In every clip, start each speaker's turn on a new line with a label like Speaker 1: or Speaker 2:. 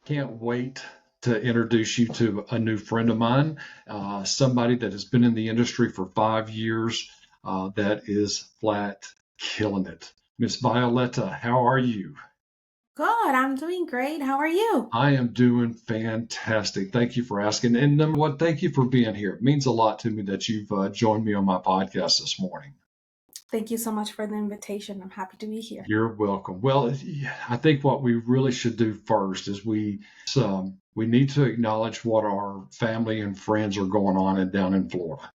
Speaker 1: Can't wait to introduce you to a new friend of mine, somebody that has been in the industry for 5 years, that is flat killing it. Miss Violeta, how are you?
Speaker 2: Good. I'm doing great. How are you?
Speaker 1: I am doing fantastic. Thank you for asking. And number one, thank you for being here. It means a lot to me that you've joined me on my podcast this morning.
Speaker 2: Thank you so much for the invitation. I'm happy to be here.
Speaker 1: You're welcome. Well, I think what we really should do first is we need to acknowledge what our family and friends are going on down in Florida.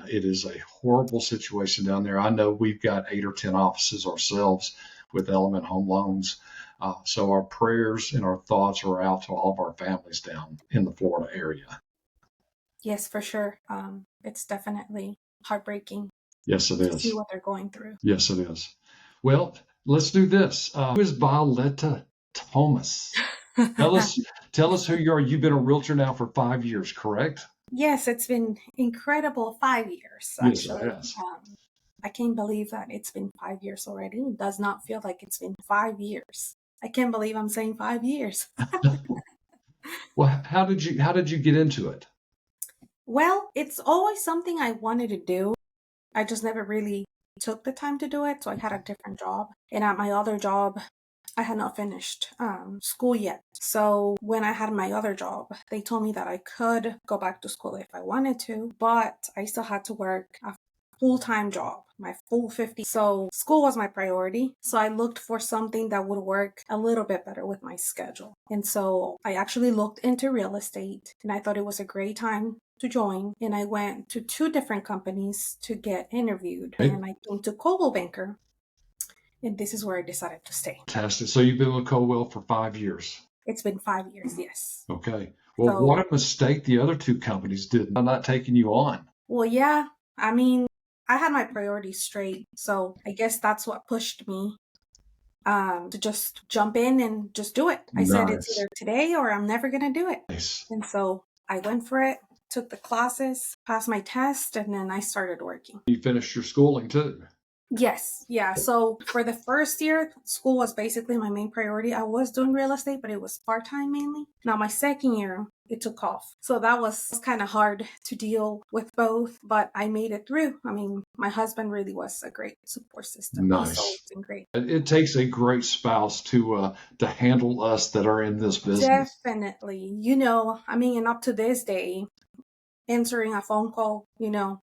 Speaker 1: It is a horrible situation down there. I know we've got 8 or 10 offices ourselves with Element Home Loans. So our prayers and our thoughts are out to all of our families down in the Florida area.
Speaker 2: Yes, for sure. It's definitely heartbreaking
Speaker 1: Yes, it
Speaker 2: to see
Speaker 1: is.
Speaker 2: what they're going through.
Speaker 1: Yes, it is. Well, let's do this. Who is Violeta Tomas? Tell us, tell us who you are. You've been a realtor now for 5 years, correct?
Speaker 2: Yes, it's been incredible 5 years,
Speaker 1: Yes, it
Speaker 2: actually.
Speaker 1: has.
Speaker 2: I can't believe that it's been 5 years already. It does not feel like it's been 5 years. I can't believe I'm saying 5 years.
Speaker 1: Well, how did you get into it?
Speaker 2: Well, it's always something I wanted to do. I just never really took the time to do it. So I had a different job. And at my other job, I had not finished school yet. So when I had my other job, they told me that I could go back to school if I wanted to, but I still had to work a full-time job, my full 50. So school was my priority. So I looked for something that would work a little bit better with my schedule. And so I actually looked into real estate and I thought it was a great time to join. And I went to 2 different companies to get interviewed.
Speaker 1: Right?
Speaker 2: And I came to Coldwell Banker. And this is where I decided to stay.
Speaker 1: Fantastic. So you've been with Colwell for 5 years.
Speaker 2: It's been 5 years, yes.
Speaker 1: Okay. Well,
Speaker 2: So,
Speaker 1: what a mistake the other two companies did by not taking you on.
Speaker 2: well, yeah, I mean, I had my priorities straight. So I guess that's what pushed me to just jump in and just do it. I said it's
Speaker 1: Nice.
Speaker 2: either today or I'm never going to do it.
Speaker 1: Nice.
Speaker 2: And so I went for it, took the classes, passed my test, and then I started working.
Speaker 1: You finished your schooling too.
Speaker 2: Yes, yeah. So for the first year, school was basically my main priority. I was doing real estate, but it was part-time mainly. Now my second year, it took off. So that was kind of hard to deal with both, but I made it through. I mean, my husband really was a great support system. He's always
Speaker 1: Nice.
Speaker 2: been great.
Speaker 1: It takes a great spouse to handle us that are in this business.
Speaker 2: Definitely. I mean, and up to this day, answering a phone call,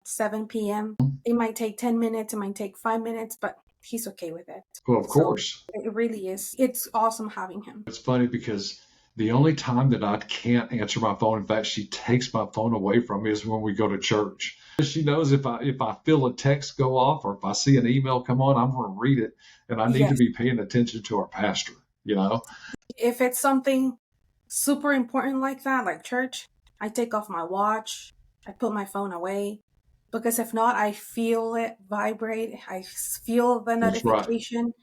Speaker 2: 7 p.m. It might take 10 minutes, it might take 5 minutes, but he's okay with it.
Speaker 1: Well, of
Speaker 2: So
Speaker 1: course.
Speaker 2: it really is. It's awesome having him.
Speaker 1: It's funny because the only time that I can't answer my phone, in fact, she takes my phone away from me, is when we go to church. She knows if I feel a text go off or if I see an email come on, I'm going to read it, and I need to
Speaker 2: Yes.
Speaker 1: be paying attention to our pastor. You know.
Speaker 2: If it's something super important like that, like church, I take off my watch, I put my phone away. Because if not, I feel it vibrate. I feel the
Speaker 1: That's right.
Speaker 2: notification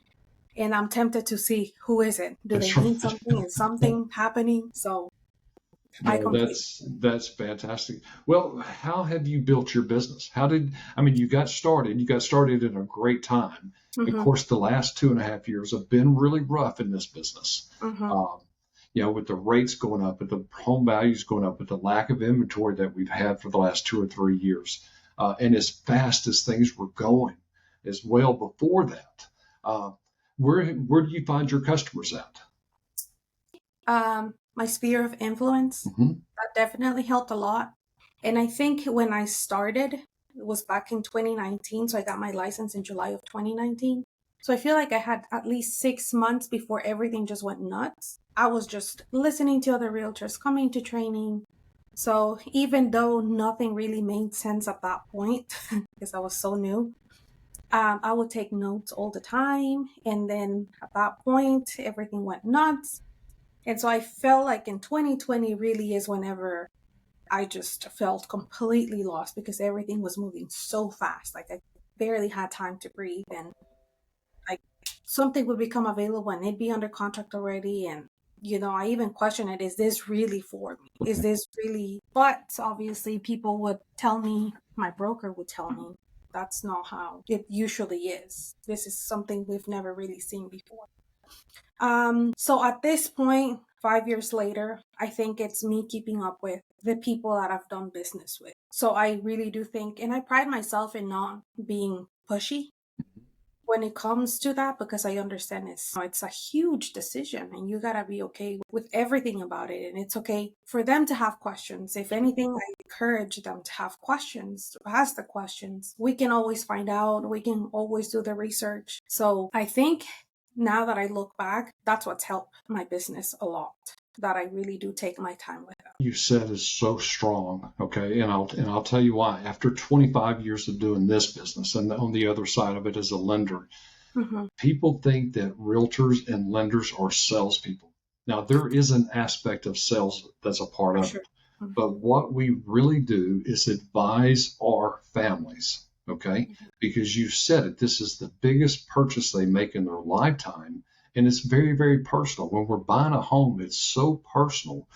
Speaker 2: and I'm tempted to see who is it? Do they
Speaker 1: That's right.
Speaker 2: need something? Is something happening? So I
Speaker 1: No,
Speaker 2: completely.
Speaker 1: that's fantastic. Well, how have you built your business? I mean, you got started. You got started at a great time. Of
Speaker 2: Mm-hmm,
Speaker 1: course, the last 2.5 years have been really rough in this business.
Speaker 2: mm-hmm.
Speaker 1: Um, with the rates going up, with the home values going up, with the lack of inventory that we've had for the last 2 or 3 years, and as fast as things were going, as well before that, uh, where do you find your customers at?
Speaker 2: My sphere of influence,
Speaker 1: Hmm.
Speaker 2: that definitely helped a lot. And I think when I started, it was back in 2019. So I got my license in July of 2019. So I feel like I had at least 6 months before everything just went nuts. I was just listening to other realtors, coming to training. So even though nothing really made sense at that point, because I was so new, I would take notes all the time. And then at that point, everything went nuts. And so I felt like in 2020 really is whenever I just felt completely lost because everything was moving so fast. Like I barely had time to breathe. And like something would become available and it'd be under contract already. And, I even question it, is this really for me? Is this really? But obviously, people would tell me, my broker would tell me, that's not how it usually is. This is something we've never really seen before. So at this point, 5 years later, I think it's me keeping up with the people that I've done business with. So I really do think, and I pride myself in not being pushy when it comes to that, because I understand it's a huge decision and you gotta be okay with everything about it. And it's okay for them to have questions. If anything, I encourage them to have questions, to ask the questions. We can always find out, we can always do the research. So I think now that I look back, that's what's helped my business a lot. That I really do take my time with it.
Speaker 1: You said is so strong, okay, and I'll tell you why. After 25 years of doing this business, and on the other side of it as a lender,
Speaker 2: Mm-hmm.
Speaker 1: people think that realtors and lenders are salespeople. Now there is an aspect of sales that's a part
Speaker 2: For
Speaker 1: of
Speaker 2: sure.
Speaker 1: it,
Speaker 2: Mm-hmm.
Speaker 1: but what we really do is advise our families, okay? Because you said it, this is the biggest purchase they make in their lifetime, and it's very, very personal. When we're buying a home, it's so personal.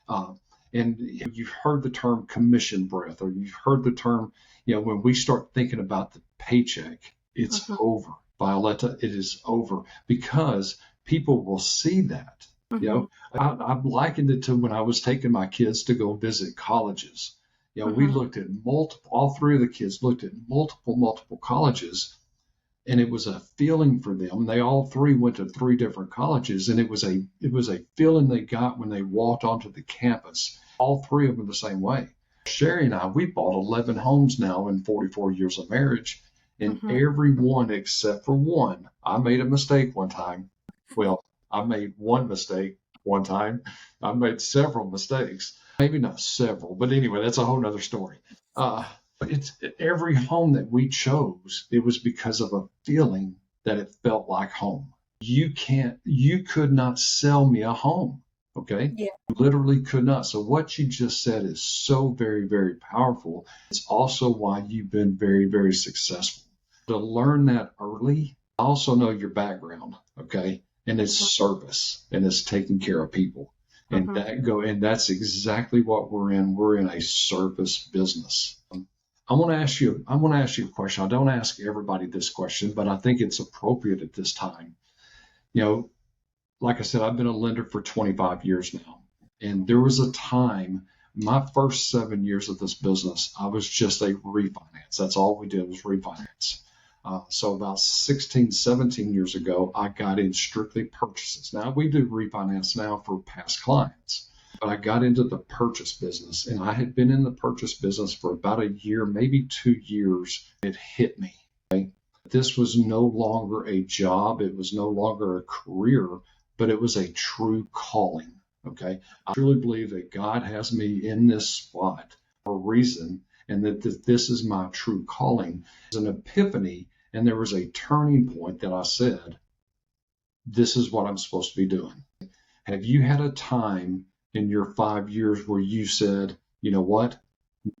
Speaker 1: Uh, and you've heard the term commission breath, or you've heard the term, when we start thinking about the paycheck, it's
Speaker 2: Mm-hmm.
Speaker 1: over. Violeta, it is over because people will see that.
Speaker 2: Mm-hmm.
Speaker 1: I've likened it to when I was taking my kids to go visit colleges. We
Speaker 2: Mm-hmm.
Speaker 1: looked at multiple, all three of the kids looked at multiple colleges, and it was a feeling for them. They all three went to three different colleges, and it was a feeling they got when they walked onto the campus. All three of them the same way. Sherry and I, we bought 11 homes now in 44 years of marriage, and
Speaker 2: Mm-hmm.
Speaker 1: every one except for one. I made a mistake one time. Well, I made one mistake one time. I made several mistakes. Maybe not several, but anyway, that's a whole nother story. Uh, it's every home that we chose, it was because of a feeling that it felt like home. You could not sell me a home. Okay.
Speaker 2: Yeah.
Speaker 1: You literally could not. So what you just said is so very, very powerful. It's also why you've been very, very successful. To learn that early, I also know your background. Okay. And it's service and it's taking care of people. And
Speaker 2: Mm-hmm.
Speaker 1: that's exactly what we're in. We're in a service business. I want to ask you a question. I don't ask everybody this question, but I think it's appropriate at this time. You know, like I said, I've been a lender for 25 years now. And there was a time, my first 7 years of this business, I was just a refinance. That's all we did was refinance. So about 16, 17 years ago, I got in strictly purchases. Now we do refinance now for past clients, but I got into the purchase business, and I had been in the purchase business for about a year, maybe 2 years. It hit me. This was no longer a job. It was no longer a career, but it was a true calling. Okay. I truly believe that God has me in this spot for a reason, and that this is my true calling. It was an epiphany, and there was a turning point that I said, this is what I'm supposed to be doing. Have you had a time in your 5 years where you said, you know what?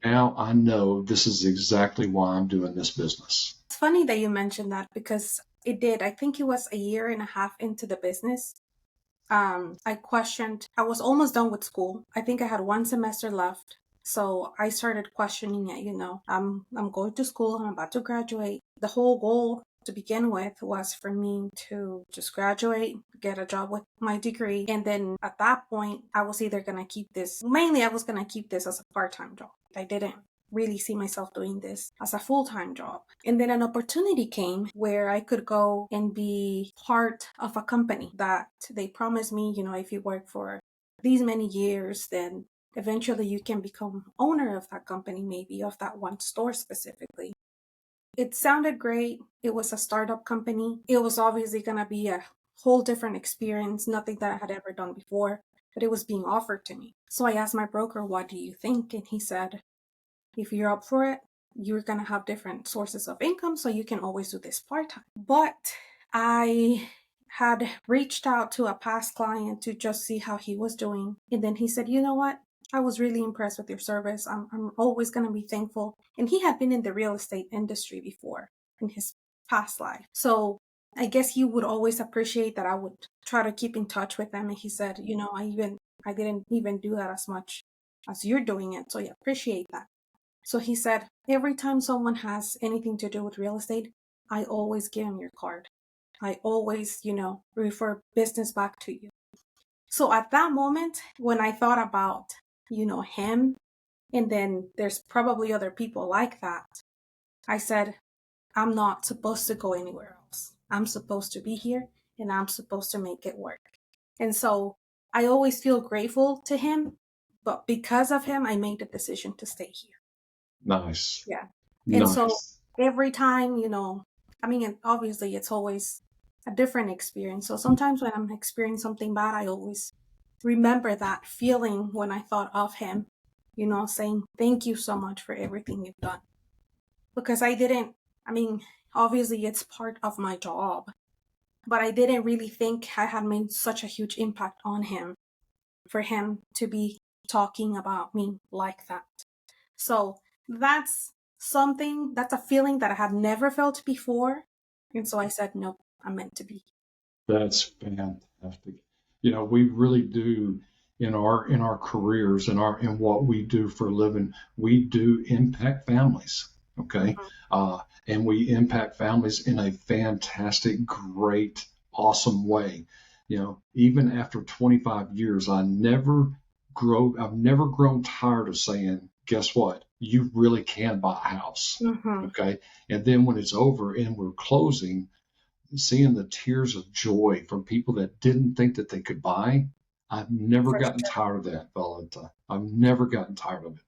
Speaker 1: Now I know this is exactly why I'm doing this business.
Speaker 2: It's funny that you mentioned that because it did. I think it was a year and a half into the business. I questioned, I was almost done with school. I think I had one semester left. So I started questioning it, I'm going to school, I'm about to graduate. The whole goal to begin with was for me to just graduate, get a job with my degree. And then at that point, I was either going to keep this, mainly I was going to keep this as a part-time job. I didn't really see myself doing this as a full-time job. And then an opportunity came where I could go and be part of a company that they promised me, if you work for these many years, then eventually you can become owner of that company, maybe of that one store specifically. It sounded great. It was a startup company. It was obviously going to be a whole different experience, nothing that I had ever done before, but it was being offered to me. So I asked my broker, what do you think? And he said, if you're up for it, you're going to have different sources of income, so you can always do this part-time. But I had reached out to a past client to just see how he was doing. And then he said, you know what? I was really impressed with your service. I'm always going to be thankful. And he had been in the real estate industry before in his past life. So I guess he would always appreciate that I would try to keep in touch with them. And he said, I didn't even do that as much as you're doing it. So I appreciate that. So he said, every time someone has anything to do with real estate, I always give him your card. I always, refer business back to you. So at that moment, when I thought about, him, and then there's probably other people like that, I said, I'm not supposed to go anywhere else. I'm supposed to be here and I'm supposed to make it work. And so I always feel grateful to him, but because of him, I made the decision to stay here.
Speaker 1: Nice.
Speaker 2: Yeah. And so
Speaker 1: Nice.
Speaker 2: every time, obviously it's always a different experience. So sometimes when I'm experiencing something bad, I always remember that feeling when I thought of him, saying, thank you so much for everything you've done. Because obviously it's part of my job, but I didn't really think I had made such a huge impact on him for him to be talking about me like that. So that's that's a feeling that I had never felt before. And so I said, nope, I'm meant to be.
Speaker 1: That's fantastic. We really do in our careers in what we do for a living, we do impact families. Okay.
Speaker 2: Mhm.
Speaker 1: And we impact families in a fantastic, great, awesome way. Even after 25 years, I've never grown tired of saying, guess what? You really can buy a house.
Speaker 2: Mhm.
Speaker 1: Okay. And then when it's over and we're closing, seeing the tears of joy from people that didn't think that they could buy, I've never
Speaker 2: For
Speaker 1: gotten
Speaker 2: sure.
Speaker 1: tired of that, Violeta. I've never gotten tired of it.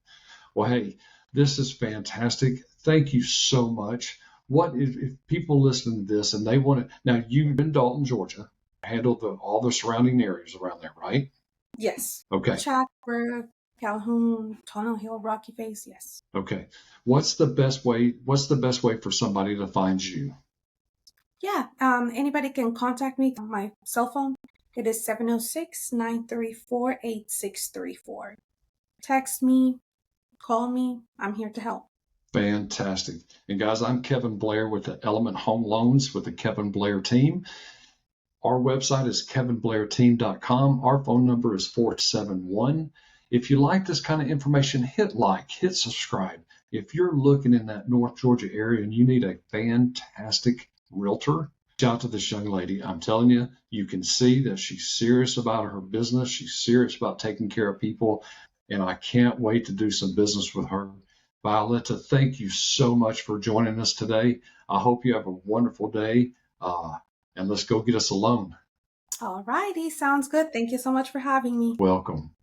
Speaker 1: Well, hey, this is fantastic. Thank you so much. What if people listen to this and they want to? Now, you're in Dalton, Georgia, handle all the surrounding areas around there, right?
Speaker 2: Yes.
Speaker 1: Okay.
Speaker 2: Chatbrook, Calhoun, Tunnel Hill, Rocky Face. Yes.
Speaker 1: Okay. What's the best way for somebody to find you?
Speaker 2: Yeah. Anybody can contact me on my cell phone. It is 706-934-8634. Text me, call me. I'm here to help.
Speaker 1: Fantastic. And guys, I'm Kevin Blair with the Element Home Loans with the Kevin Blair team. Our website is kevinblairteam.com. Our phone number is 471. If you like this kind of information, hit like, hit subscribe. If you're looking in that North Georgia area and you need a fantastic realtor, reach out to this young lady. I'm telling you, you can see that she's serious about her business. She's serious about taking care of people. And I can't wait to do some business with her. Violeta, thank you so much for joining us today. I hope you have a wonderful day. And let's go get us a loan.
Speaker 2: All righty. Sounds good. Thank you so much for having me.
Speaker 1: Welcome.